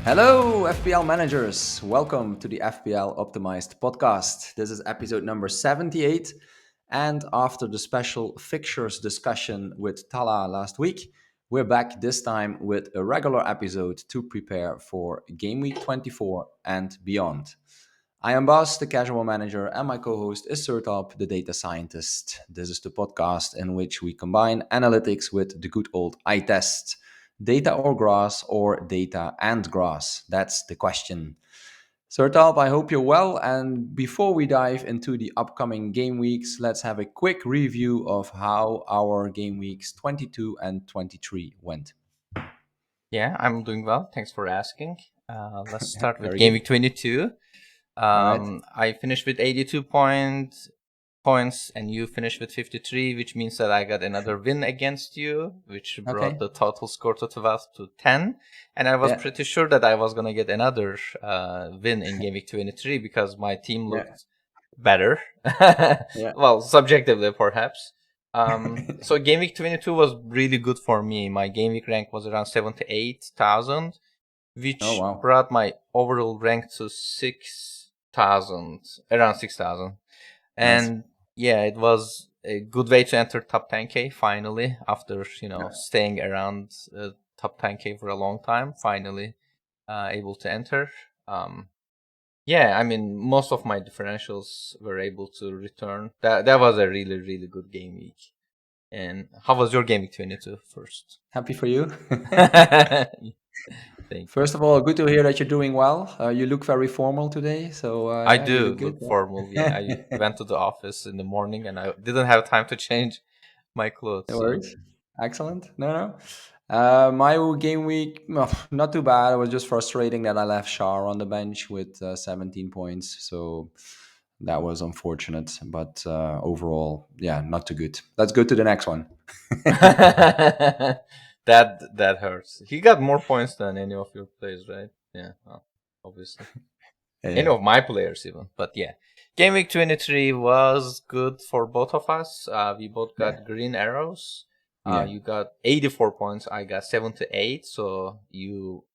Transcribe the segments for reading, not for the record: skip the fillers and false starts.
Hello, FPL managers. Welcome to the FPL Optimized podcast. This is episode number 78. And after the special fixtures discussion with Tala last week, we're back this time with a regular episode to prepare for Gameweek 24 and beyond. I am Bas, the casual manager, and my co host is Sertalp, the data scientist. This is the podcast in which we combine analytics with the good old eye test. Data or grass, or data and grass? That's the question. Sertalp, I hope you're well. And before we dive into the upcoming game weeks, let's have a quick review of how our game weeks 22 and 23 went. Yeah, I'm doing well. Thanks for asking. Let's start with Very Game good. Week 22. All right. I finished with 82 points, and you finished with 53, which means that I got another win against you, which brought Okay. the total score to 12 to 10. And I was Yeah. pretty sure that I was going to get another win in Game Week 23 because my team Yeah. looked better. Yeah. Well, subjectively, perhaps. So Game Week 22 was really good for me. My Game Week rank was around 78,000, which Oh, wow. brought my overall rank to 6,000, around 6,000. Nice. And yeah, it was a good way to enter top 10k finally after staying around top 10k for a long time. Finally, able to enter. Yeah, I mean, most of my differentials were able to return. That was a really good game week. And how was your game week 22 first? Happy for you. Thank you. First of all, good to hear that you're doing well. You look very formal today, so I yeah, you do look good. look formal. Yeah, I went to the office in the morning and I didn't have time to change my clothes. No So worries. Excellent. No. My game week, well, not too bad. It was just frustrating that I left Shar on the bench with 17 points. So that was unfortunate. But overall, yeah, not too good. Let's go to the next one. that hurts. He got more points than any of your players, right? Yeah, well, obviously. Any Yeah. of my players even. But yeah, game week 23 was good for both of us. We both Yeah. got green arrows. Yeah. You got 84 points. I got 78. So you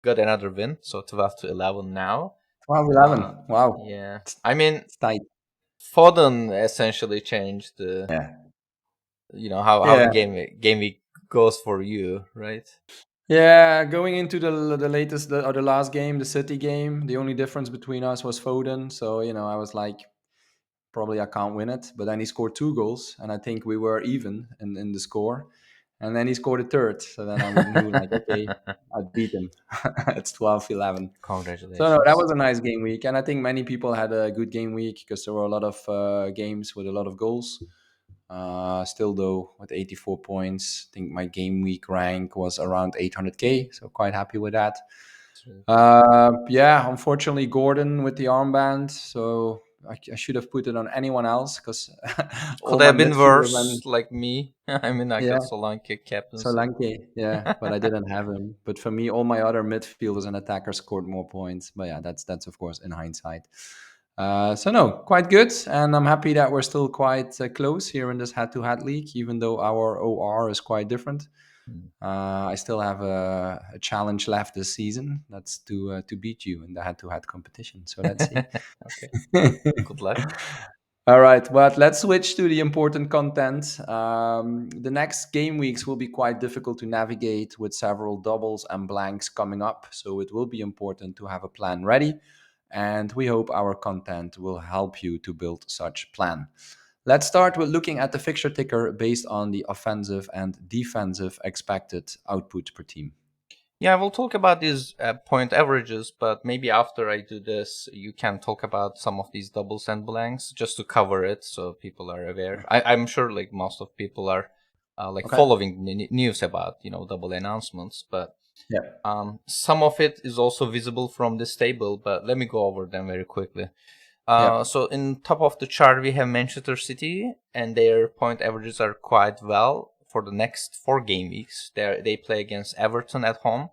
got another win. So 12 to 11 now. 12, 11. Wow. Yeah. I mean, It's tight. Foden essentially changed the, Yeah. how the Yeah. game week goes for you, right? Yeah, going into the latest or the last game, the City game, the only difference between us was Foden. So I was like, probably I can't win it. But then he scored 2 goals, and I think we were even in the score. And then he scored a third. So then I knew, like, okay, I beat him. It's 12-11. So no, that Congratulations. was a nice game week, and I think many people had a good game week because there were a lot of games with a lot of goals. Still though, with 84 points, I think my game week rank was around 800k, so quite happy with that. It's really good. Yeah, unfortunately, Gordon with the armband, so I should have put it on anyone else because all Could my have been midfielder worse, went. like me. I mean, I Yeah, got Solanke captaincy. Solanke, yeah, but I didn't have him. But for me, all my other midfielders and attackers scored more points. But yeah, that's of course in hindsight. So no, quite good, and I'm happy that we're still quite close here in this head-to-head league, even though our OR is quite different. Mm. I still have a challenge left this season. That's to beat you in the head-to-head competition. So let's see. Okay, good luck. All right, but let's switch to the important content. The next game weeks will be quite difficult to navigate with several doubles and blanks coming up. So it will be important to have a plan ready. And we hope our content will help you to build such plan. Let's start with looking at the fixture ticker based on the offensive and defensive expected output per team. Yeah, we'll talk about these point averages, but maybe after I do this, you can talk about some of these doubles and blanks just to cover it so people are aware. I'm sure like most of people are Okay. following the news about, double announcements, but Yeah. some of it is also visible from this table, but let me go over them very quickly. Yeah. So in top of the chart, we have Manchester City, and their point averages are quite well for the next 4 game weeks. They play against Everton at home,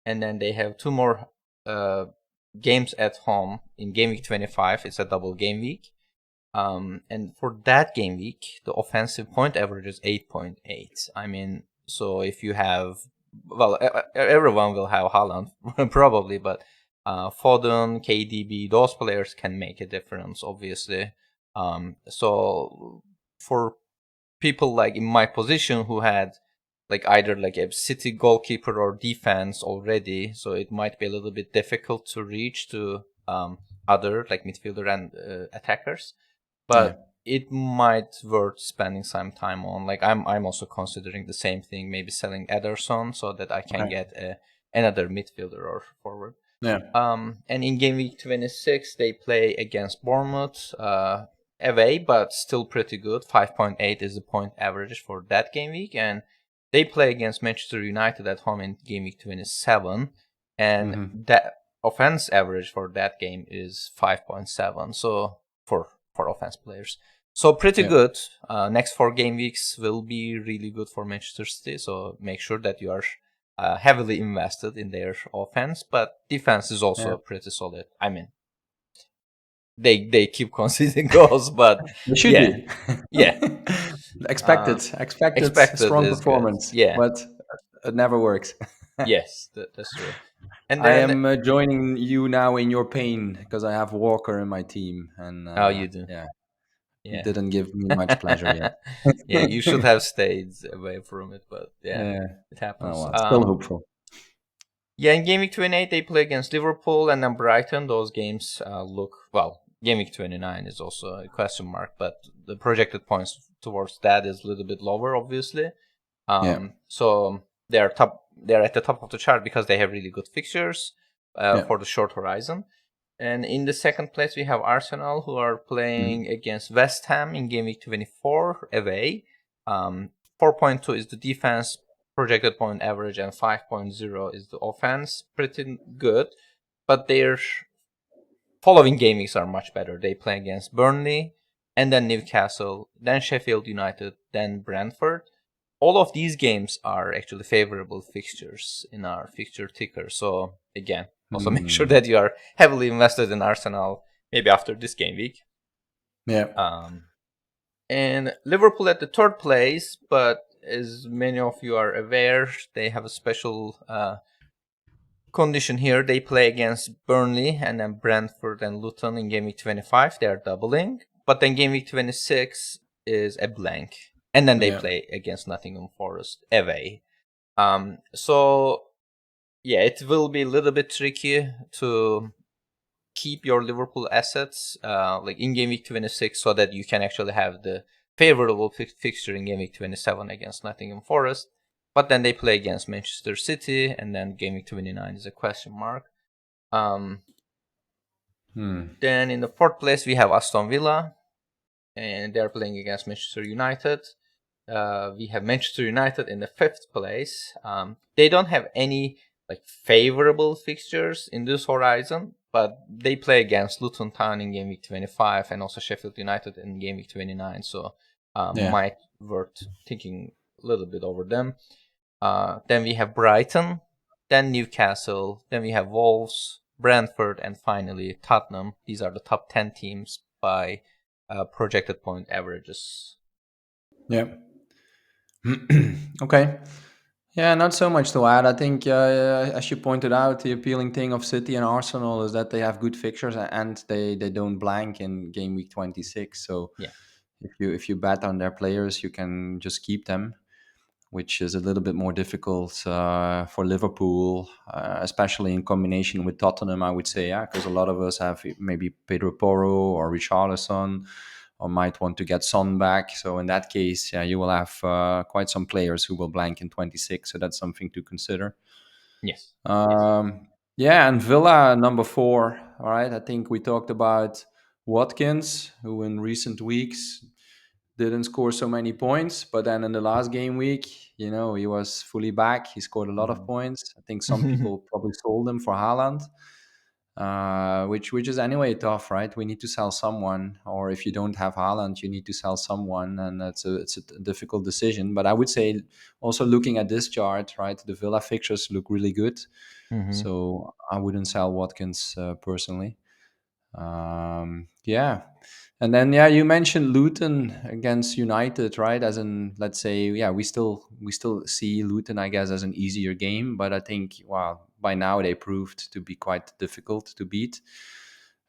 and then they have 2 more games at home in game week 25. It's a double game week. And for that game week, the offensive point average is 8.8. I mean, so if you have well, everyone will have Haaland probably, but Foden, KDB, those players can make a difference, obviously. So for people like in my position who had like either like a city goalkeeper or defense already, so it might be a little bit difficult to reach to other like midfielder and attackers, Yeah, but it might worth spending some time on. Like I'm also considering the same thing, maybe selling Ederson so that I can okay. get another midfielder or forward. Yeah. And in game week 26, they play against Bournemouth away, but still pretty good. 5.8 is the point average for that game week. And they play against Manchester United at home in game week 27. And Hmm. that offense average for that game is 5.7. So for offense players. So pretty Yeah. good. Next 4 game weeks will be really good for Manchester City. So make sure that you are heavily invested in their offense, but defense is Yeah. also pretty solid. I mean, they keep conceding goals, but They should yeah, be. yeah. Uh, Expected expected strong is good. performance, Yeah, but it never works. yes, that's true. And I then am joining you now in your pain because I have Walker in my team, and how you do? yeah, it Yeah, didn't give me much pleasure yet. yeah. You should have stayed away from it, but yeah, Yeah. it Oh happens. well, still hopeful. Yeah, in Game Week 28, they play against Liverpool and then Brighton. Those games look, well, Game Week 29 is also a question mark, but the projected points towards that is a little bit lower, obviously. Yeah. So they're at the top of the chart because they have really good fixtures Yeah. for the short horizon. And in the second place, we have Arsenal, who are Mhm. playing against West Ham in Game Week 24 away. 4.2 is the defense projected point average, and 5.0 is the offense. Pretty good, but their following game weeks are much better. They play against Burnley, and then Newcastle, then Sheffield United, then Brentford. All of these games are actually favorable fixtures in our fixture ticker. So again, also make sure Hmm. that you are heavily invested in Arsenal maybe after this game week. Yeah. Um, and Liverpool at the third place, but as many of you are aware, they have a special condition here. They play against Burnley and then Brentford and Luton in game week 25. They are doubling, but then game week 26 is a blank, and then they Yeah. play against Nottingham Forest away. So yeah, it will be a little bit tricky to keep your Liverpool assets like in game week 26 so that you can actually have the favorable fixture in game week 27 against Nottingham Forest. But then they play against Manchester City, and then game week 29 is a question mark. Um, Hmm. then in the fourth place we have Aston Villa, and they're playing against Manchester United. We have Manchester United in the fifth place. They don't have any like favorable fixtures in this horizon, but they play against Luton Town in game week 25 and also Sheffield United in game week 29. So Yeah. might worth thinking a little bit over them. Then we have Brighton, then Newcastle, then we have Wolves, Brentford, and finally Tottenham. These are the top 10 teams by projected point averages. Yeah. Okay. Yeah, not so much to add. I think, as you pointed out, the appealing thing of City and Arsenal is that they have good fixtures and they don't blank in game week 26. So Yeah. if you bet on their players, you can just keep them, which is a little bit more difficult for Liverpool, especially in combination with Tottenham, I would say, yeah, because a lot of us have maybe Pedro Porro or Richarlison, or might want to get Son back. So in that case, yeah, you will have quite some players who will blank in 26. So that's something to consider. Yes. Yes. Yeah, and Villa number 4. All right, I think we talked about Watkins, who in recent weeks didn't score so many points, but then in the last game week, he was fully back. He scored a lot of points. I think some people probably sold him for Haaland, which is anyway tough, right? We need to sell someone, or if you don't have Haaland, you need to sell someone, and it's a difficult decision. But I would say also looking at this chart, right, the Villa fixtures look really good, Hmm. so I wouldn't sell Watkins personally. Yeah, and then yeah, you mentioned Luton against United, right? As in, let's say, yeah, we still see Luton, I guess, as an easier game, but I think, wow, by now they proved to be quite difficult to beat.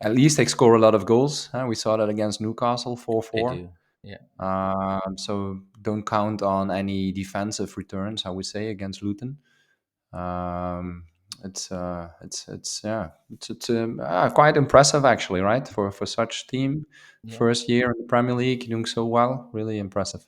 At least they score a lot of goals. Huh? We saw that against Newcastle, four They four. do. Yeah. So don't count on any defensive returns, I would say, against Luton. Um, it's yeah, it's quite impressive actually, right? For such team, Yeah. first year in the Premier League, doing so well, really impressive.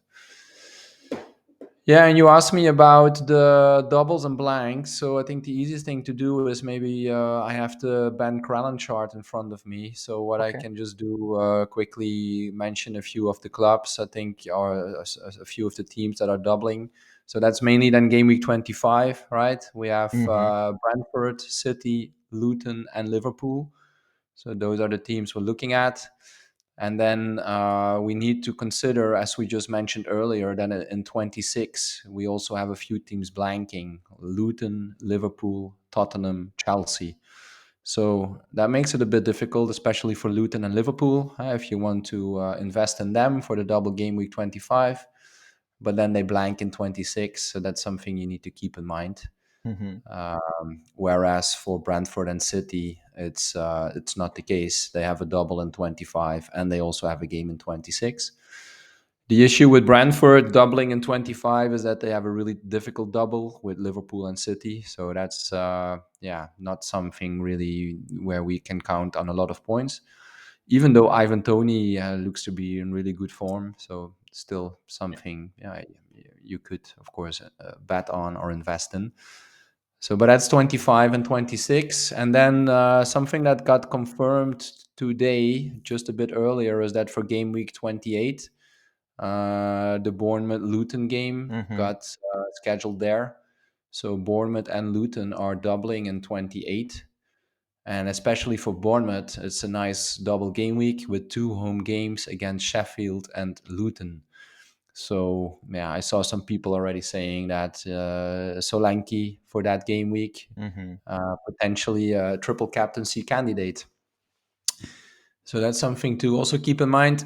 Yeah, and you asked me about the doubles and blanks. So I think the easiest thing to do is maybe I have the Ben Crellin chart in front of me. So what I Okay. can just do quickly mention a few of the clubs. I think are a few of the teams that are doubling. So that's mainly then game week 25, right? We have Mm-hmm. Brentford, City, Luton, and Liverpool. So those are the teams we're looking at. And then we need to consider, as we just mentioned earlier, that in 26, we also have a few teams blanking: Luton, Liverpool, Tottenham, Chelsea. So that makes it a bit difficult, especially for Luton and Liverpool, if you want to invest in them for the double game week 25. But then they blank in 26. So that's something you need to keep in mind. Mm-hmm. Whereas for Brentford and City, it's not the case. They have a double in 25, and they also have a game in 26. The issue with Brentford doubling in 25 is that they have a really difficult double with Liverpool and City. So that's yeah, not something really where we can count on a lot of points. Even though Ivan Toney looks to be in really good form, so still something, yeah, you could of course bet on or invest in. So, but that's 25 and 26. And then something that got confirmed today, just a bit earlier, is that for game week 28, the Bournemouth Luton game Mm-hmm. got scheduled there. So, Bournemouth and Luton are doubling in 28. And especially for Bournemouth, it's a nice double game week with two home games against Sheffield and Luton. So yeah, I saw some people already saying that Solanke for that game week, Mm-hmm. potentially a triple captaincy candidate. So that's something to also keep in mind.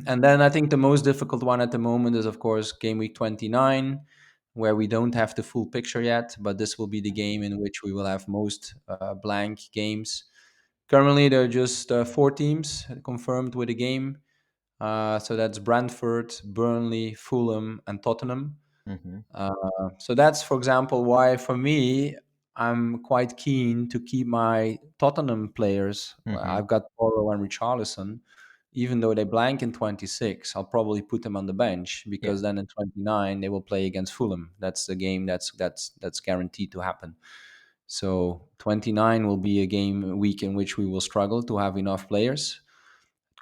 And then I think the most difficult one at the moment is, of course, game week 29, where we don't have the full picture yet, but this will be the game in which we will have most blank games. Currently, there are just four teams confirmed with a game. So that's Brentford, Burnley, Fulham, and Tottenham. Mm-hmm. So that's, for example, why for me, I'm quite keen to keep my Tottenham players. Mm-hmm. I've got Porro and Richarlison. Even though they blank in 26, I'll probably put them on the bench Yeah. because then in 29 they will play against Fulham. That's the game that's guaranteed to happen. So 29 will be a game week in which we will struggle to have enough players.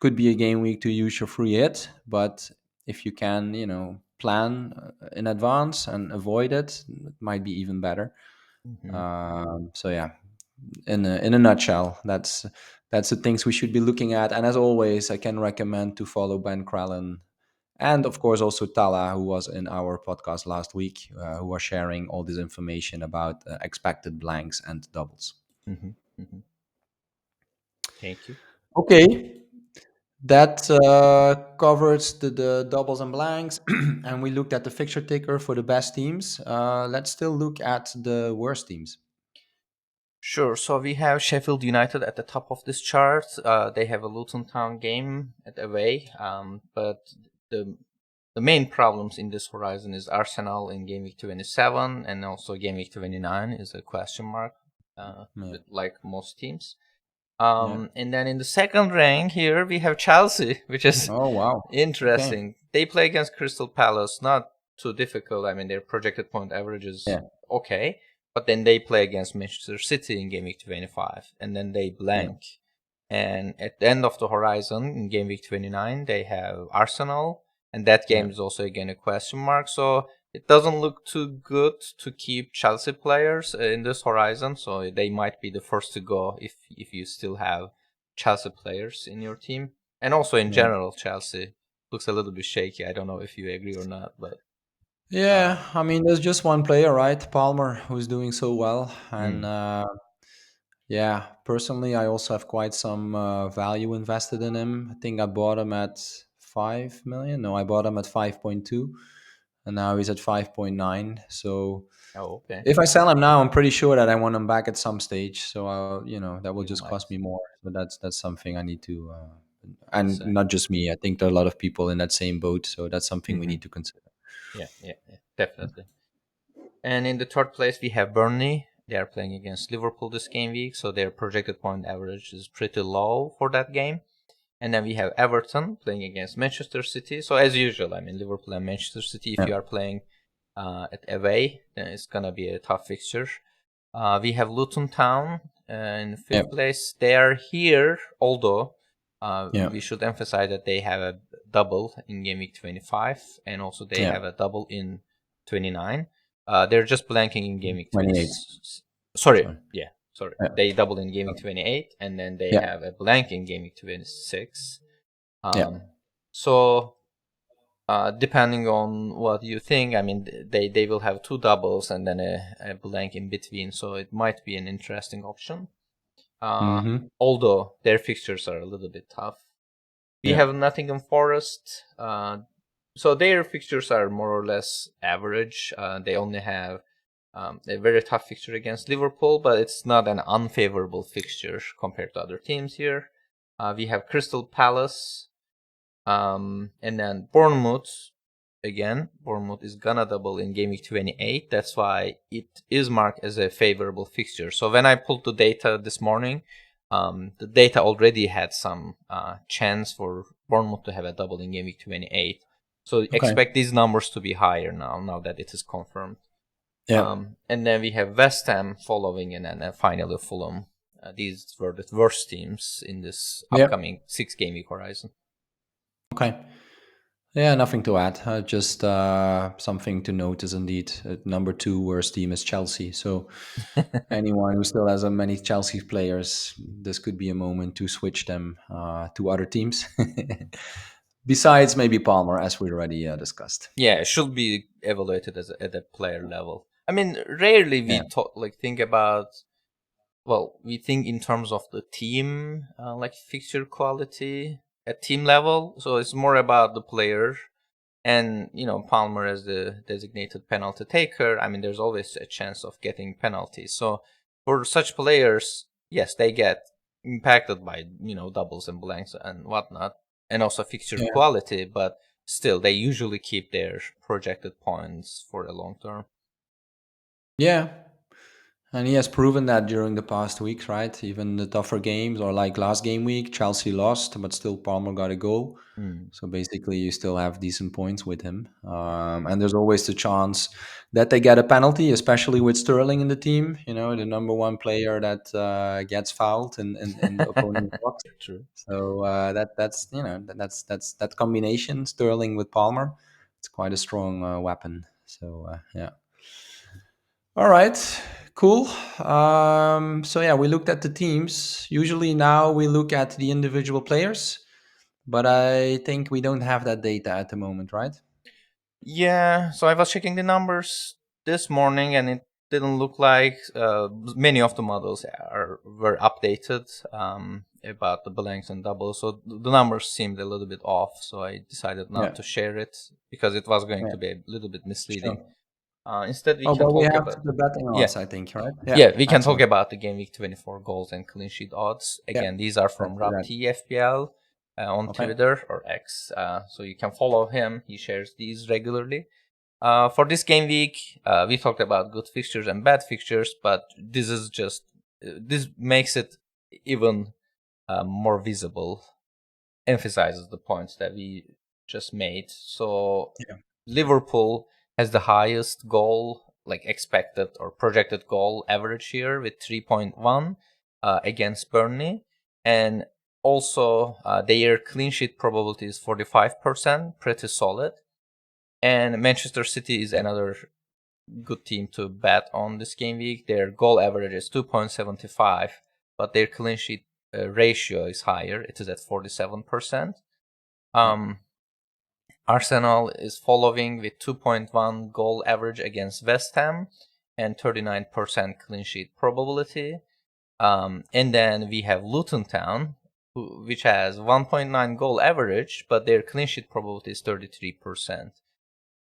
Could be a game week to use your free hit, but if you can, plan in advance and avoid it, it might be even better. Mm-hmm. So yeah, in a nutshell, that's the things we should be looking at. And as always, I can recommend to follow Ben Crellin and of course also Tala, who was in our podcast last week, who are sharing all this information about expected blanks and doubles. Mm-hmm. Mm-hmm. Thank you. Okay, that covers the doubles and blanks, and we looked at the fixture ticker for the best teams. Let's still look at the worst teams. Sure. So we have Sheffield United at the top of this chart. They have a Luton Town game at away. But the the main problems in this horizon is Arsenal in game week 27, and also game week 29 is a question mark, Yeah, like most teams. yeah. And then in the second rank here we have Chelsea, which is Oh wow. Okay. interesting. They play against Crystal Palace, not too difficult. I mean, their projected point average is Yeah, okay, but then they play against Manchester City in game week 25, and then they yeah, blank. And at the end of the horizon in game week 29, they have Arsenal, and that yeah, game is also again a question mark. So it doesn't look too good to keep Chelsea players in this horizon. So they might be the first to go if you still have Chelsea players in your team. And also in yeah. general, Chelsea looks a little bit shaky. I don't know if you agree or not, but Yeah, I mean, there's just one player, right? Palmer, who's doing so well, and mm, Yeah, personally, I also have quite some value invested in him. I think I bought him at 5 million. No, I bought him at 5.2, and now he's at 5.9. So Oh, okay. if I sell him now, I'm pretty sure that I want him back at some stage. So that will You just might. cost me more. So that's something I need to, It's and not just me. I think there are a lot of people in that same boat. So that's something we hmm need to consider. yeah, definitely. And in the third place, we have Burnley. They are playing against Liverpool this game week, so their projected point average is pretty low for that game. And then we have Everton playing against Manchester City. So as usual, I mean, Liverpool and Manchester City, if Yeah, you are playing at away, then it's going to be a tough fixture. We have Luton Town in yeah, fifth place. They are here, although yeah, we should emphasize that they have a double in Game Week 25, and also they yeah. have a double in 29. They're just blanking in Game Week 20. 28. Sorry, Sorry. yeah, sorry. Yeah, They double in Game Week 28, and then they yeah, have a blank in Game Week 26. yeah. So depending on what you think, I mean, they will have two doubles and then a blank in between, so it might be an interesting option. Mm-hmm. Although their fixtures are a little bit tough. We Yeah. have Nottingham Forest, so their fixtures are more or less average. They only have a very tough fixture against Liverpool, but it's not an unfavorable fixture compared to other teams here. We have Crystal Palace, and then Bournemouth, again, Bournemouth is gonna double in Game Week 28. That's why it is marked as a favorable fixture. So when I pulled the data this morning, the data already had some chance for Bournemouth to have a double in Game Week 28. So Okay. expect these numbers to be higher now that it is confirmed. Yeah. And then we have West Ham following, and then finally Fulham. These were the worst teams in this Yeah. upcoming 6 game week horizon. Okay. Yeah, nothing to add. Just something to notice indeed. At number two worst team is Chelsea. So anyone who still has many Chelsea players, this could be a moment to switch them to other teams. Besides maybe Palmer, as we already discussed. Yeah, it should be evaluated at a player level. I mean, rarely Yeah. we talk like think about. Well, we think in terms of the team, like fixture quality at team level. So it's more about the player, and Palmer as the designated penalty taker. I mean, there's always a chance of getting penalties. So for such players, yes, they get impacted by doubles and blanks and whatnot, and also fixture Yeah. quality. But still, they usually keep their projected points for a long term. Yeah. And he has proven that during the past weeks, right? Even the tougher games, or like last game week, Chelsea lost, but still Palmer got a goal. Mm. So basically, you still have decent points with him. And there's always the chance that they get a penalty, especially with Sterling in the team. You know, the number one player that gets fouled in the opponent's box. True. So that's that combination Sterling with Palmer. It's quite a strong weapon. So yeah. All right, cool. So yeah, we looked at the teams. Usually now we look at the individual players, but I think we don't have that data at the moment, right? Yeah, so I was checking the numbers this morning, and it didn't look like many of the models were updated about the blanks and doubles. So the numbers seemed a little bit off. So I decided not Yeah, to share it because it was going yeah, to be a little bit misleading. sure. Instead, we Oh, can but we talk have about the betting yeah, odds, I think, right? Yeah, yeah, we can talk excellent. about the Game Week 24 goals and clean sheet odds. Yeah, Again, these are let's from do Rob that. T FPL on Okay. Twitter or X. So you can follow him. He shares these regularly. For this game week, we talked about good fixtures and bad fixtures, but this makes it even more visible, emphasizes the points that we just made. So Yeah. Liverpool has the highest goal, like expected or projected goal average here with 3.1 against Burnley, and also their clean sheet probability is 45%, pretty solid. And Manchester City is Yeah. another good team to bet on this game week. Their goal average is 2.75, but their clean sheet ratio is higher. It is at 47%. Yeah. Arsenal is following with 2.1 goal average against West Ham and 39% clean sheet probability. And then we have Luton Town, which has 1.9 goal average, but their clean sheet probability is 33%.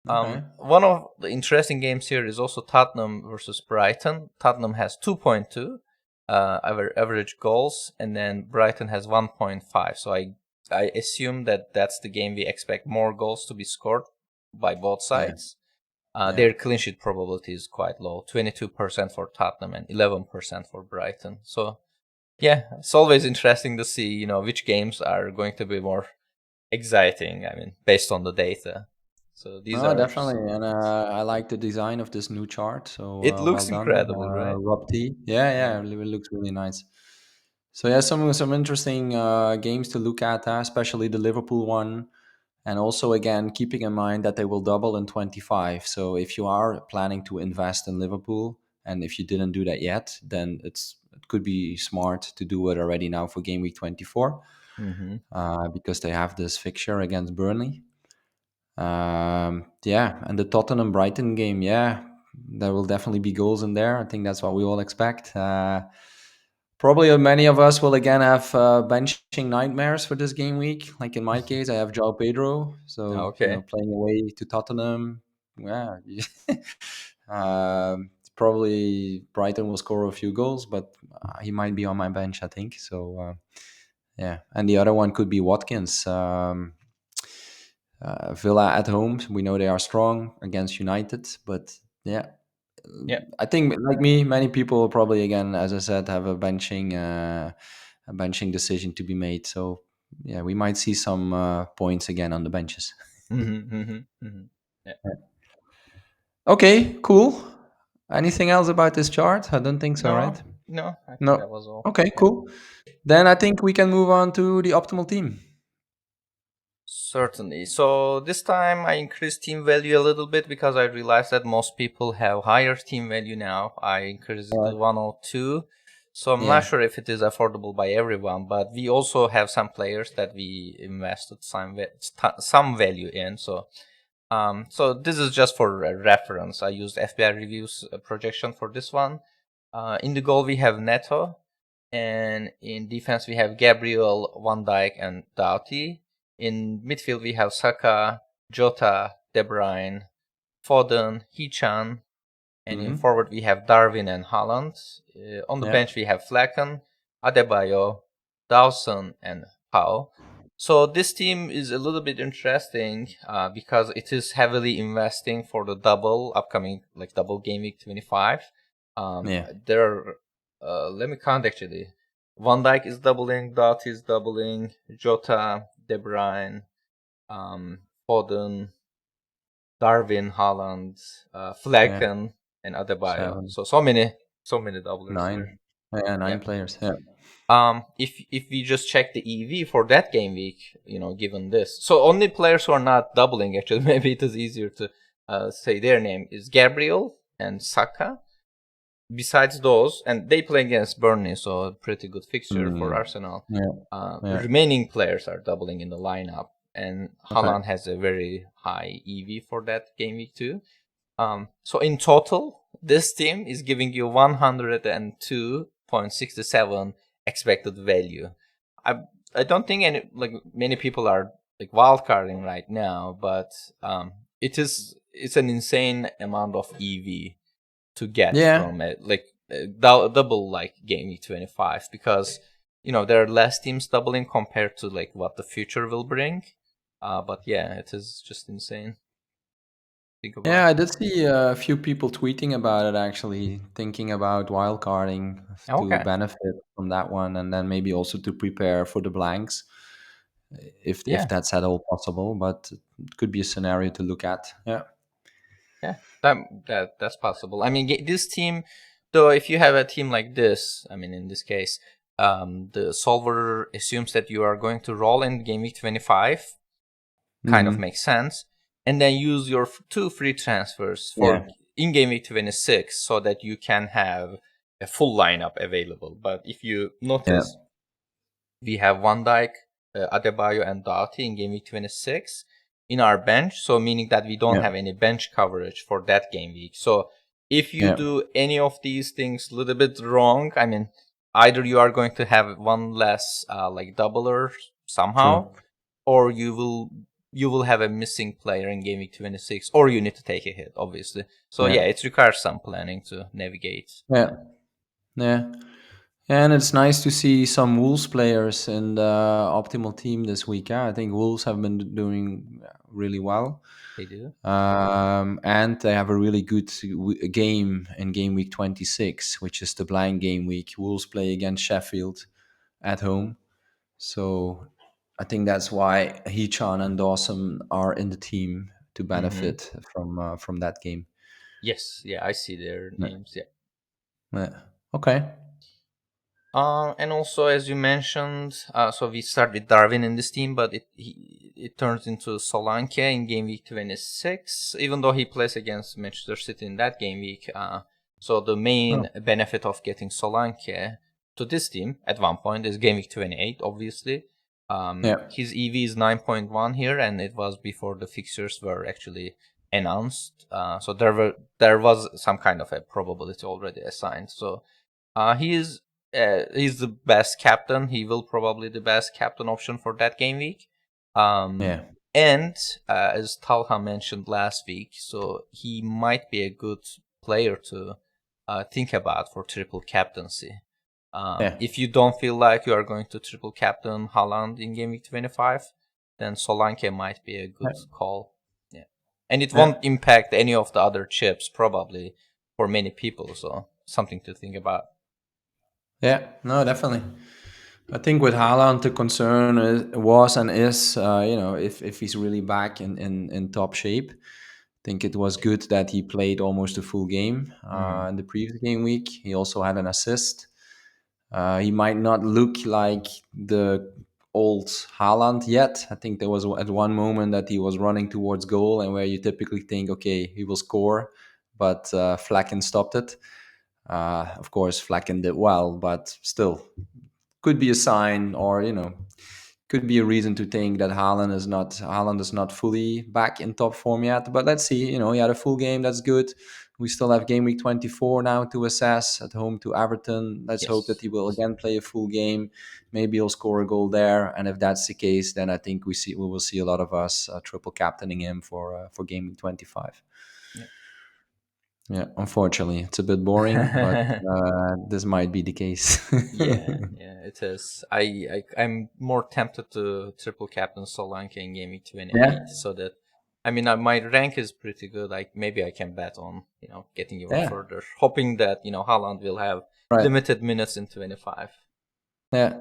Okay. One of the interesting games here is also Tottenham versus Brighton. Tottenham has 2.2 average goals, and then Brighton has 1.5. So I assume that that's the game we expect more goals to be scored by both Yeah. sides. Yeah. Their clean sheet probability is quite low, 22% for Tottenham and 11% for Brighton. So yeah, it's always interesting to see, which games are going to be more exciting. I mean, based on the data. So these Oh, are definitely. some And games. I like the design of this new chart. So It well looks done, incredible, right? Rob T. Yeah, Yeah. yeah, it looks really nice. So yeah, some interesting games to look at, especially the Liverpool one. And also, again, keeping in mind that they will double in 25. So if you are planning to invest in Liverpool, and if you didn't do that yet, then it could be smart to do it already now for game week 24, Mm-hmm. because they have this fixture against Burnley. Yeah, and the Tottenham Brighton game, yeah, there will definitely be goals in there. I think that's what we all expect. Probably many of us will again have benching nightmares for this game week. Like in my case, I have Joao Pedro, so Okay. playing away to Tottenham. Yeah, probably Brighton will score a few goals, but he might be on my bench, I think. So yeah, and the other one could be Watkins. Villa at home, we know they are strong against United, but yeah, Yeah. I think like me, many people probably again, as I said, have a benching decision to be made. So yeah, we might see some points again on the benches. Mm-hmm. Mm-hmm. Mm-hmm. Yeah. Okay, cool. Anything else about this chart? I don't think so, right? No, no, I think that No. was all. Okay, Yeah. cool. Then I think we can move on to the optimal team. Certainly. So this time I increased team value a little bit because I realized that most people have higher team value now. I increased it to 102. So I'm not Yeah. sure if it is affordable by everyone, but we also have some players that we invested some value in. So this is just for reference. I used FPL reviews projection for this one. In the goal we have Neto, and in defense we have Gabriel, Van Dijk, and Doughty. In midfield we have Saka, Jota, De Bruyne, Foden, Hichan, and in Mm-hmm. forward we have Darwin and Haaland. On the Yeah. bench we have Flecken, Adebayo, Dawson, and Howe. So this team is a little bit interesting because it is heavily investing for the upcoming double game week 25. Yeah. There are let me count actually. Van Dijk is doubling, Doughty is doubling, Jota, De Bruyne, Foden, Darwin, Haaland, Yeah. Flecken, and Adebayo. Seven, So many doublers here. nine. Yeah, Yeah. nine players. Yeah. If we just check the EV for that game week, given this, so only players who are not doubling actually, maybe it is easier to say their name is Gabriel and Saka. Besides those, and they play against Burnley, so a pretty good fixture for Mm. Arsenal. Yeah. Yeah. Remaining players are doubling in the lineup, and Okay. Haaland has a very high EV for that game week too. So in total, this team is giving you 102.67 expected value. I I don't think many people are wildcarding right now, but it's an insane amount of EV to get Yeah. from it, double game week 25, because there are less teams doubling compared to what the future will bring. But yeah, it is just insane. Think Yeah, about. I did see a few people tweeting about it actually, thinking about wildcarding to Okay. benefit from that one, and then maybe also to prepare for the blanks, if Yeah. that's at all possible. But it could be a scenario to look at. Yeah. Yeah, that's possible. I mean, this team, though, if you have a team like this, I mean, in this case, the solver assumes that you are going to roll in game week 25, kind of Hmm. makes sense, and then use your two free transfers Yeah. for in game week 26 so that you can have a full lineup available. But if you Yeah. notice, we have Van Dijk, Adebayo, and Doughty in game week 26 in our bench. So meaning that we don't Yeah. have any bench coverage for that game week. So if you Yeah. do any of these things a little bit wrong, I mean, either you are going to have one less like doubler somehow, True. or you will have a missing player in Game Week 26, or you need to take a hit, obviously. So Yeah. yeah, it requires some planning to navigate. Yeah. Yeah. And it's nice to see some Wolves players in the optimal team this week. I think Wolves have been doing really well. They do. And they have a really good game in game week 26, which is the blind game week. Wolves play against Sheffield at home. So I think that's why Hechan and Dawson are in the team to Mm-hmm. benefit from that game. Yes, yeah, I see their Yeah. names. Yeah. Yeah. Okay. And also, as you mentioned, so we start with Darwin in this team, but it turns into Solanke in game week 26, even though he plays against Manchester City in that game week. So the main Oh, benefit of getting Solanke to this team at one point is game week 28, obviously. yeah. His EV is 9.1 here, and it was before the fixtures were actually announced. So there was some kind of a probability already assigned. So he's the best captain. He will probably the best captain option for that game week. Um, Yeah. and as Talha mentioned last week, so he might be a good player to think about for triple captaincy. Yeah. If you don't feel like you are going to triple captain Haaland in game week 25, then Solanke might be a good call. Yeah, and it won't Yeah. impact any of the other chips probably for many people. So something to think about. Yeah. No, definitely. I think with Haaland, the concern was and is, if he's really back in top shape. I think it was good that he played almost a full game Mm. in the previous game week. He also had an assist. He might not look like the old Haaland yet. I think there was at one moment that he was running towards goal, and where you typically think, okay, he will score, but Flecken stopped it. Of course, Flecken did well, but still, could be a sign, or could be a reason to think that Haaland is not fully back in top form yet. But let's see. He had a full game. That's good. We still have game week 24 now to assess at home to Everton. Let's hope that Yes. he will again play a full game. Maybe he'll score a goal there. And if that's the case, then I think we will see a lot of us triple captaining him for game week 25. Yeah. Yeah, unfortunately, it's a bit boring, but this might be the case. Yeah, yeah, it is. I'm more tempted to triple captain Solanke in game week 28, Yeah, so that I mean my rank is pretty good. Like maybe I can bet on getting even yeah, further, hoping that Haaland will have right. limited minutes in 25. Yeah.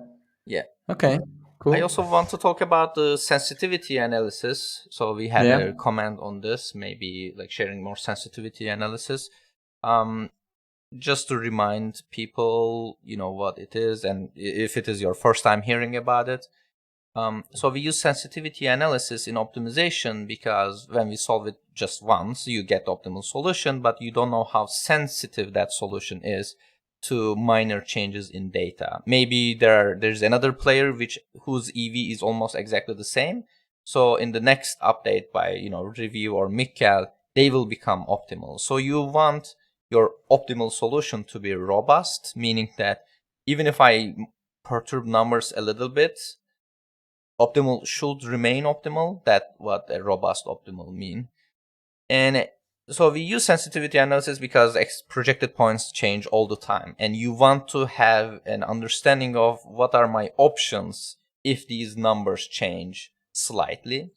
Yeah. Okay. I Cool. also want to talk about the sensitivity analysis. So we had Yeah. a comment on this, maybe like sharing more sensitivity analysis. Um, just to remind people, what it is, and if it is your first time hearing about it. So we use sensitivity analysis in optimization because when we solve it just once, you get the optimal solution, but you don't know how sensitive that solution is to minor changes in data. Maybe there's another player whose EV is almost exactly the same. So in the next update by review or Mikkel, they will become optimal. So you want your optimal solution to be robust, meaning that even if I perturb numbers a little bit, optimal should remain optimal. That's what a robust optimal mean. And so we use sensitivity analysis because projected points change all the time, and you want to have an understanding of what are my options if these numbers change slightly.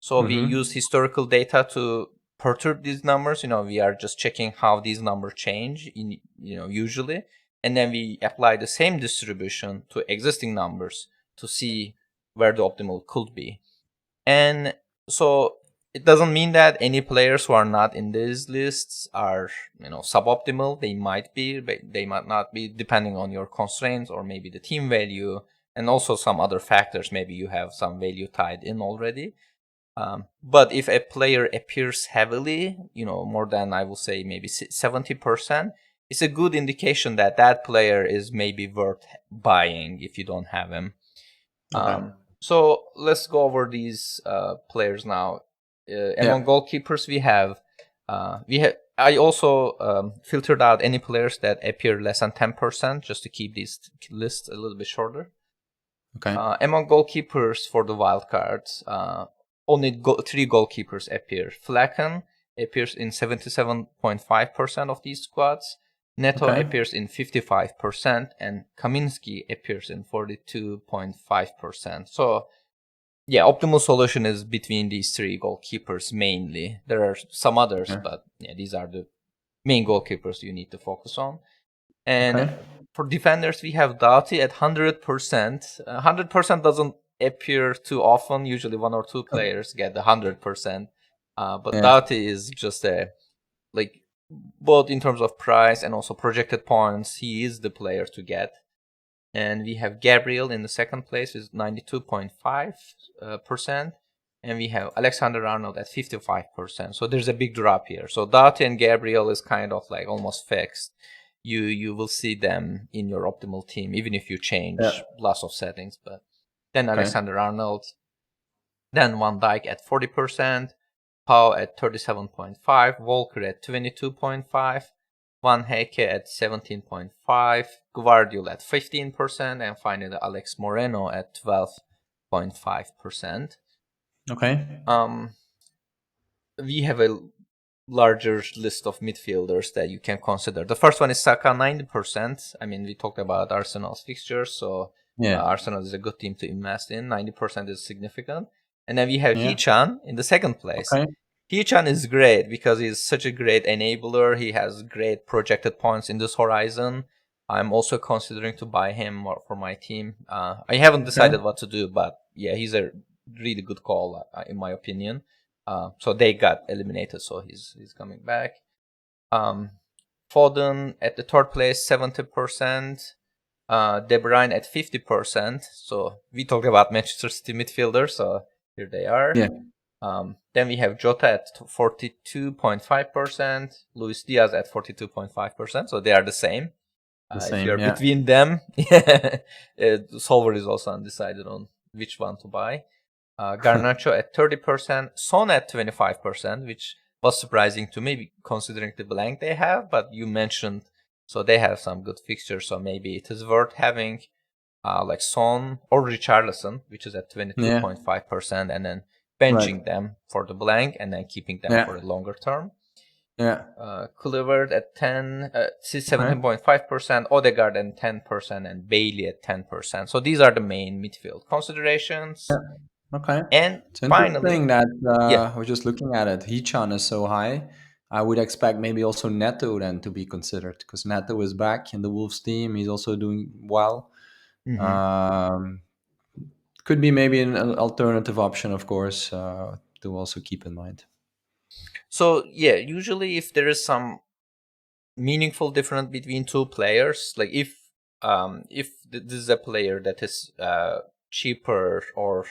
So we use Mm-hmm. historical data to perturb these numbers. We are just checking how these numbers change usually, and then we apply the same distribution to existing numbers to see where the optimal could be. And so it doesn't mean that any players who are not in these lists are, suboptimal. They might be, but they might not be, depending on your constraints or maybe the team value and also some other factors. Maybe you have some value tied in already. But if a player appears heavily, more than I will say maybe 70%, it's a good indication that that player is maybe worth buying if you don't have him. Okay. So let's go over these players now. Among Yeah. goalkeepers, we have I also filtered out any players that appear less than 10%, just to keep this list a little bit shorter. Okay. Among goalkeepers for the wildcards, only 3 goalkeepers appear. Flaken appears in 77.5% of these squads. Neto appears in 55%, and Kaminski appears in 42.5%. So, yeah, optimal solution is between these 3 goalkeepers mainly. There are some others, but yeah, these are the main goalkeepers you need to focus on. And for defenders, we have Doughty at 100%. 100% doesn't appear too often. Usually 1 or 2 players get the 100%. But Doughty is just like, both in terms of price and also projected points, he is the player to get. And we have Gabriel in the second place with 92.5%. And we have Alexander Arnold at 55%. So there's a big drop here. So Doughty and Gabriel is kind of like almost fixed. You will see them in your optimal team, even if you change lots of settings. But then Alexander Arnold, then Van Dijk at 40%, Pau at 37.5%, Walker at 22.5%, Van Hecke at 17.5%, Guardiola at 15%, and finally Alex Moreno at 12.5%. Okay. We have a larger list of midfielders that you can consider. The first one is Saka, 90%. I mean, we talked about Arsenal's fixtures, so Arsenal is a good team to invest in. 90% is significant. And then we have Hee-chan in the second place. Hee-chan is great because he's such a great enabler. He has great projected points in this horizon. I'm also considering to buy him for my team. I haven't decided what to do, but yeah, he's a really good call, in my opinion. So they got eliminated, so he's coming back. Foden at the third place, 70%. De Bruyne at 50%. So we talked about Manchester City midfielders, so here they are. Then we have Jota at 42.5%. Luis Diaz at 42.5%. So they are the same. If you're between them, Solver is also undecided on which one to buy. Garnacho at 30%, Son at 25%, which was surprising to me considering the blank they have, but you mentioned, so they have some good fixtures, so maybe it is worth having like Son or Richarlison, which is at 22.5%, and then benching them for the blank and then keeping them for a longer term. Kluivert at 17.5%, Odegaard at 10%, and Bailey at 10%. So these are the main midfield considerations. Okay. And it's finally, interesting that we're just looking at it. Hee-chan is so high. I would expect maybe also Neto then to be considered, because Neto is back in the Wolves team. He's also doing well. Could be maybe an alternative option, of course, to also keep in mind. So yeah, usually if there is some meaningful difference between 2 players, like if this is a player that is cheaper, or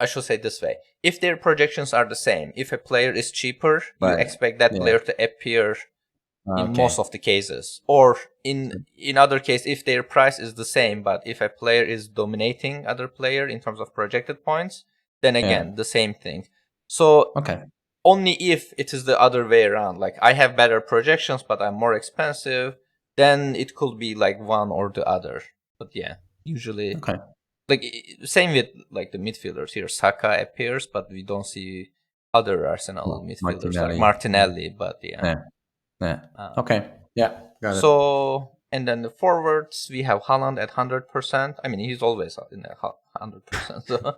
I should say this way, if their projections are the same, if a player is cheaper, you expect that player to appear in most of the cases. Or in other case, if their price is the same, but if a player is dominating other player in terms of projected points, then again, the same thing. So only if it is the other way around, like I have better projections, but I'm more expensive, then it could be like one or the other. But yeah, usually... Like same with like the midfielders here. Saka appears, but we don't see other Arsenal midfielders like Martinelli. But got it. So and then the forwards, we have Haaland at 100%. I mean, he's always in at 100%. So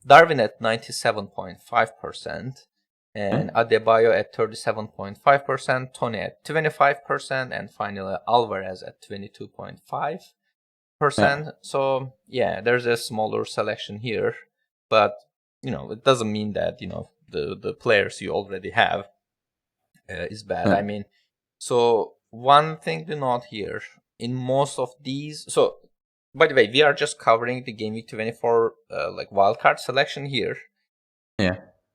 Darwin at 97.5%, and Adebayo at 37.5%, Tony at 25%, and finally Alvarez at 22.5%. So yeah, there's a smaller selection here, but it doesn't mean that the players you already have is bad. I mean, so one thing to note here, in most of these, so by the way, we are just covering the Gameweek 24 like wildcard selection here.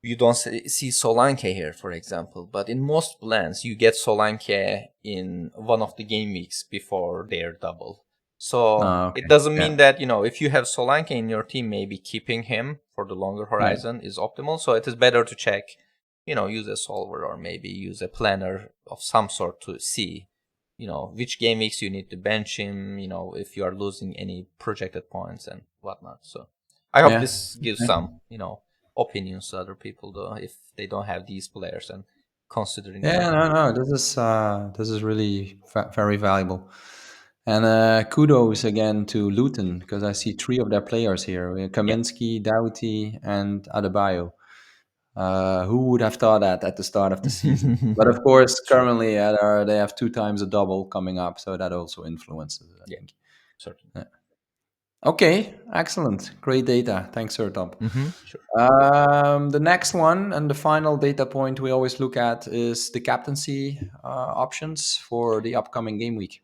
You don't see Solanke here, for example, but in most blends you get Solanke in one of the game weeks before their double. So it doesn't mean that, if you have Solanke in your team, maybe keeping him for the longer horizon is optimal. So it is better to check use a solver or maybe use a planner of some sort to see, which game weeks you need to bench him, if you are losing any projected points and whatnot. So I hope Yeah. this gives Okay. some, opinions to other people though, if they don't have these players and considering them. Yeah, no, no, this is really very valuable. And kudos again to Luton because I see three of their players here: Yeah. Kaminsky, Doughty, and Adebayo. Who would have thought that at the start of the season? But of course, True. currently they have two times a double coming up, so that also influences it, I Yeah, think. certainly. Yeah. Okay, excellent, great data. Thanks, Sertalp. Sure. The next one and the final data point we always look at is the captaincy options for the upcoming game week.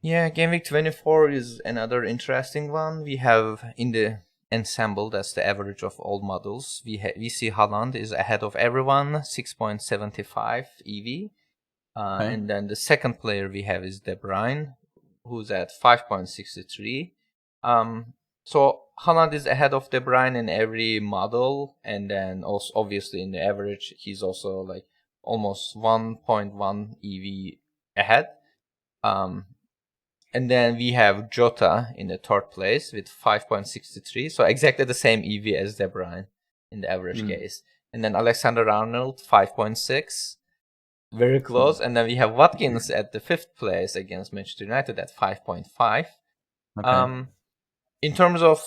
Yeah, Gameweek 24 is another interesting one. We have in the ensemble, that's the average of all models. We see Holland is ahead of everyone, 6.75 EV. Okay. And then the second player we have is De Bruyne, who's at 5.63. So Holland is ahead of De Bruyne in every model, and then also obviously in the average, he's also like almost 1.1 EV ahead. Um, and then we have Jota in the third place with 5.63, so exactly the same EV as De Bruyne in the average Mm. case. And then Alexander Arnold, 5.6, very Hmm. close. And then we have Watkins at the fifth place against Manchester United at 5.5. Okay. Um, in terms of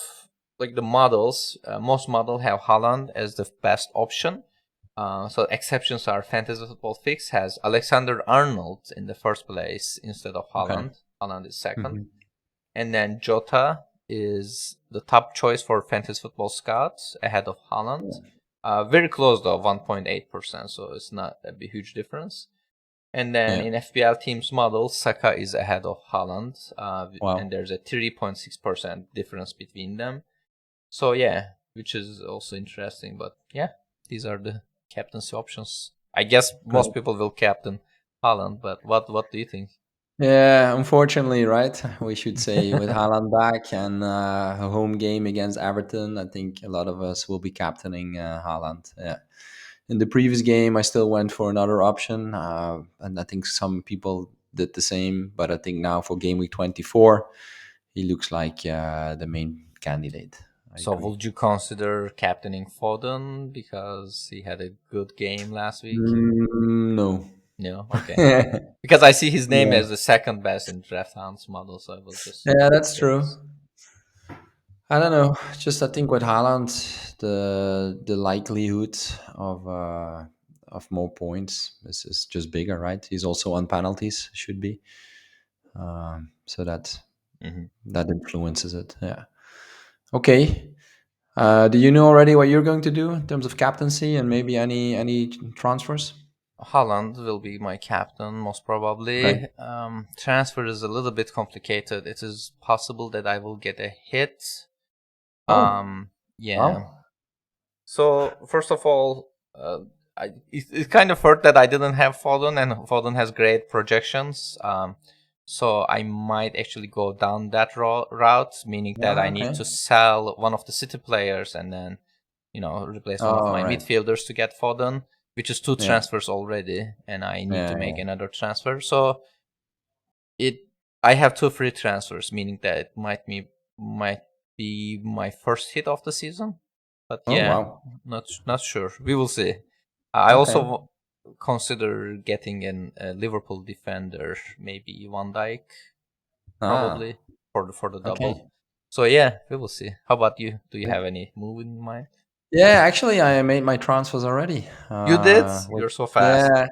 like the models, most models have Haaland as the best option. So exceptions are Fantasy Football Fix has Alexander Arnold in the first place instead of Okay. Haaland. Haaland is second. Hmm. And then Jota is the top choice for Fantasy Football Scouts ahead of Haaland. Very close though, 1.8%, so it's not a big, huge difference. And then Yeah. in FPL teams model, Saka is ahead of Haaland, and Wow. there's a 3.6% difference between them. So yeah, which is also interesting. But yeah, these are the captaincy options. I guess most Great. people will captain Haaland, but what do you think? Yeah, unfortunately, right? We should say with Haaland back and a home game against Everton, I think a lot of us will be captaining Haaland. Yeah. In the previous game, I still went for another option, and I think some people did the same. But I think now for game week 24, he looks like the main candidate. I So agree. would you consider captaining Foden because he had a good game last week? No. No, okay. Yeah, Because I see his name as the second best in Draft Hounds model, so I was just yeah, that's true. curious. I don't know. Just I think with Haaland, the likelihood of more points is just bigger, right? He's also on penalties, should be. So Hmm. that influences it. Yeah. Okay. Do you know already what you're going to do in terms of captaincy and maybe any transfers? Holland will be my captain, most Okay. probably. Transfer is a little bit complicated. It is possible that I will get a hit. Oh, Yeah. wow. So first of all, it kind of hurt that I didn't have Foden, and Foden has great projections. So I might actually go down that route, meaning that I Ah, need okay. to sell one of the City players and then replace one of Oh, my right. midfielders to get Foden, which is two Yeah. transfers already, and I need to Yeah. make Yeah. another transfer. So it I have two free transfers, meaning that it might be my first hit of the season. But Oh, yeah, wow. not sure. We will see. I also Okay. consider getting a Liverpool defender, maybe Van Dijk, Ah, probably for the double. okay. So yeah, we will see. How about you? Do you Yeah. have any move in mind? Yeah, actually, I made my transfers already. You did? Which, You're so fast. yeah,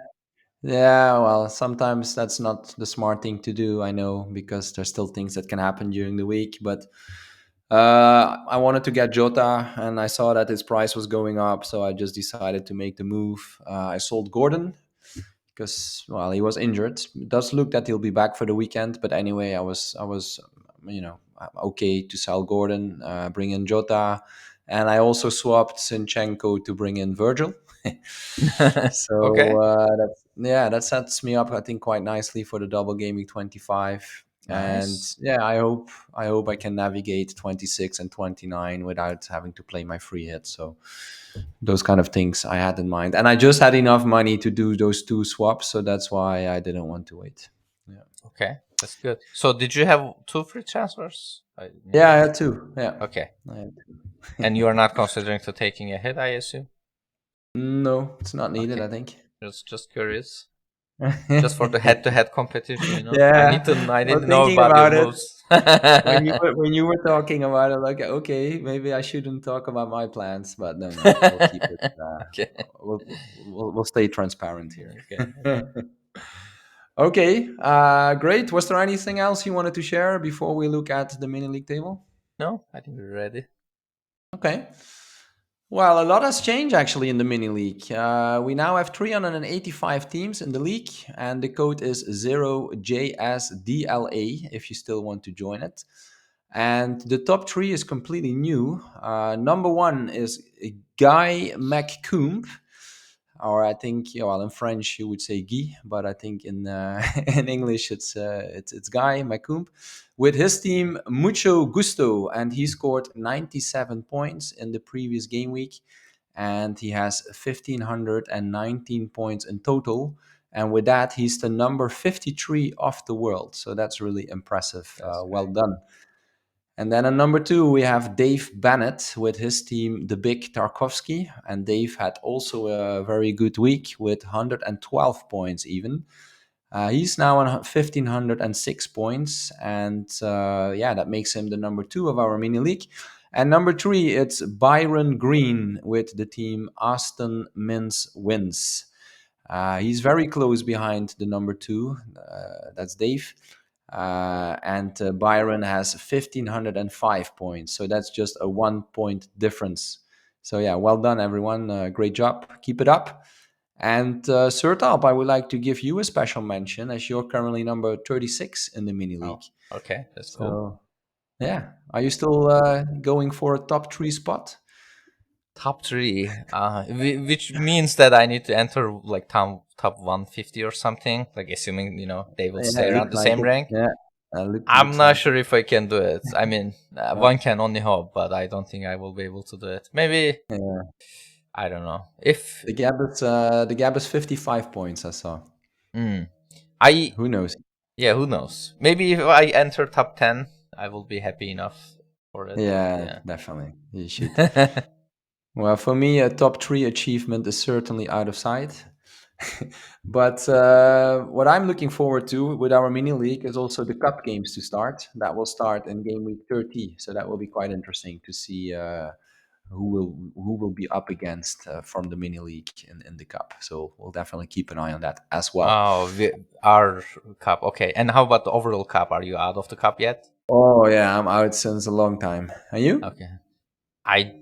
yeah. Well, sometimes that's not the smart thing to do. I know because there's still things that can happen during the week. But I wanted to get Jota, and I saw that his price was going up, so I just decided to make the move. I sold Gordon because well, he was injured. It does look that he'll be back for the weekend, but anyway, I was okay to sell Gordon, bring in Jota, and I also swapped Sinchenko to bring in Virgil. Okay. So that sets me up, I think, quite nicely for the double game week 25. And Nice. yeah, I hope I can navigate 26 and 29 without having to play my free hit. So those kind of things I had in mind, and I just had enough money to do those two swaps, so that's why I didn't want to wait. Yeah, Okay, that's good. So did you have two free transfers? yeah, I had two. Yeah, Okay, I had and you two. are not considering to taking a hit, I assume. No, it's not needed, Okay, I think. just curious, just for the head-to-head competition. Yeah, I need well, to know thinking about your about it, moves. when you were talking about it, like, okay, maybe I shouldn't talk about my plans, but no, we'll keep it. Okay, We'll stay transparent here. okay, okay. Okay, great. Was there anything else you wanted to share before we look at the mini league table? No, I think we're ready. Okay. Well, a lot has changed actually in the mini league. We now have 385 teams in the league, and the code is 0JSDLA if you still want to join it. And the top three is completely new. Number one is Guy McComb, or I think, well, in French you would say Guy, but I think in in English it's Guy McComb, with his team Mucho Gusto, and he scored 97 points in the previous game week, and he has 1,519 points in total. And with that, he's the number 53 of the world. So that's really impressive. That's Well great. done. And then at number two, we have Dave Bennett with his team, the Big Tarkovsky. And Dave had also a very good week with 112 points, even. He's now on 1,506 points. And yeah, that makes him the number two of our mini league. And number three, it's Byron Green with the team Aston Mince Wins. He's very close behind the number two. That's Dave. And Byron has 1,505 points. So that's just a 1 point difference. So yeah, well done, everyone. Great job. Keep it up. And Sertalp, I would like to give you a special mention as you're currently number 36 in the mini Oh, league. okay, that's cool. So yeah, are you still going for a top three spot? Top three, which means that I need to enter like top 150 or something. Like assuming they will Yeah, stay it around looks the like same it. rank. Yeah, I'm looks not like sure it. if I can do it. I mean, Yeah. one can only hope, but I don't think I will be able to do it. Maybe Yeah. I don't know if The gap is 55 points. I saw. mm, I Who knows? yeah, who knows? Maybe if I enter top 10, I will be happy enough for it. Yeah, Yeah. definitely. You should. Well, for me, a top three achievement is certainly out of sight. But what I'm looking forward to with our mini league is also the cup games to start. That will start in game week 30, so that will be quite interesting to see who will be up against from the mini league in the cup. So we'll definitely keep an eye on that as well. Oh, our cup. Okay. And how about the overall cup? Are you out of the cup yet? Oh yeah, I'm out since a long time. Are you? Okay. I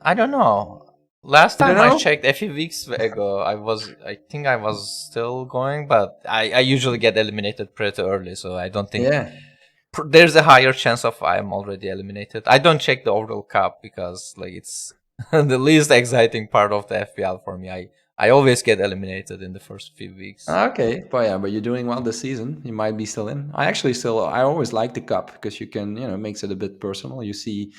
I don't know. Last You don't time I know? checked a few weeks ago, I think I was still going, but I usually get eliminated pretty early, so I don't think Yeah. there's a higher chance of I'm already eliminated. I don't check the overall cup because like it's the least exciting part of the FPL for me. I always get eliminated in the first few weeks. Okay, but yeah, but you're doing well this season. You might be still in. I always like the cup because you can, it makes it a bit personal. You see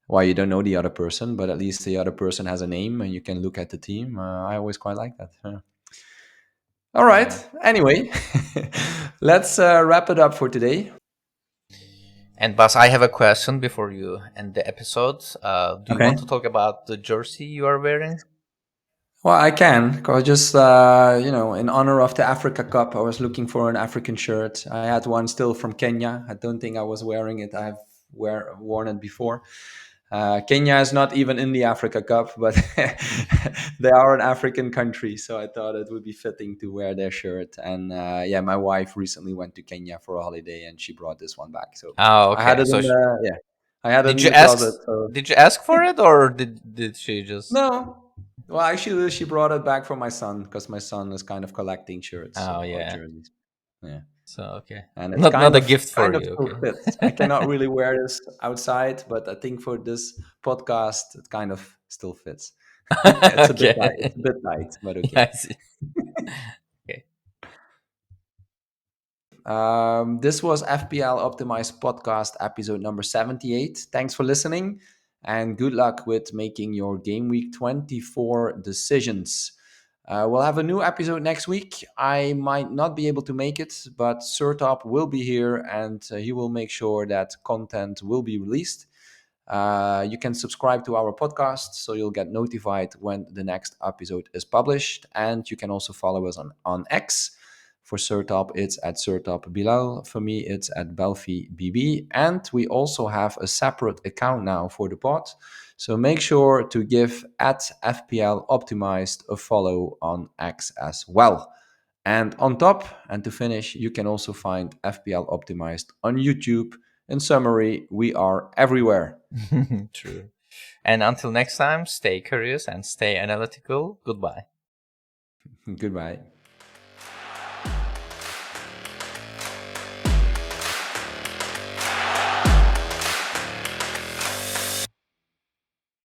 why you don't know the other person, but at least the other person has a name and you can look at the team. I always quite like that. Yeah. All right. Yeah. Anyway, let's wrap it up for today. And Bas, I have a question before you end the episode. Do you Okay. want to talk about the jersey you are wearing? Well, I can, because just in honor of the Africa Cup, I was looking for an African shirt. I had one still from Kenya. I don't think I was wearing it. I've worn it before. Kenya is not even in the Africa Cup, but they are an African country, so I thought it would be fitting to wear their shirt. And yeah, my wife recently went to Kenya for a holiday, and she brought this one back. So Oh, I had okay. it So in the yeah, I had it did in you the ask? closet. So Did you ask for it, or did she just? no. Well, actually, she brought it back for my son because my son is kind of collecting shirts, Oh so or yeah. jerseys. Yeah, So okay, and it not kind a of gift for kind of you. still Okay. fits. I cannot really wear this outside, but I think for this podcast, it kind of still fits. It's a bit tight. Okay. It's a bit tight, but okay. I see. Okay. This was FPL Optimized Podcast episode number 78. Thanks for listening and good luck with making your Game Week 24 decisions. We'll have a new episode next week. I might not be able to make it, but Sertalp will be here and he will make sure that content will be released. You can subscribe to our podcast so you'll get notified when the next episode is published. And you can also follow us on X. For Sertalp, it's at Sertalp Bilal. For me, it's at Belfi BB. And we also have a separate account now for the pod. So make sure to give at FPL Optimized a follow on X as well. And on top, and to finish, you can also find FPL Optimized on YouTube. In summary, we are everywhere. True. And until next time, stay curious and stay analytical. Goodbye. Goodbye.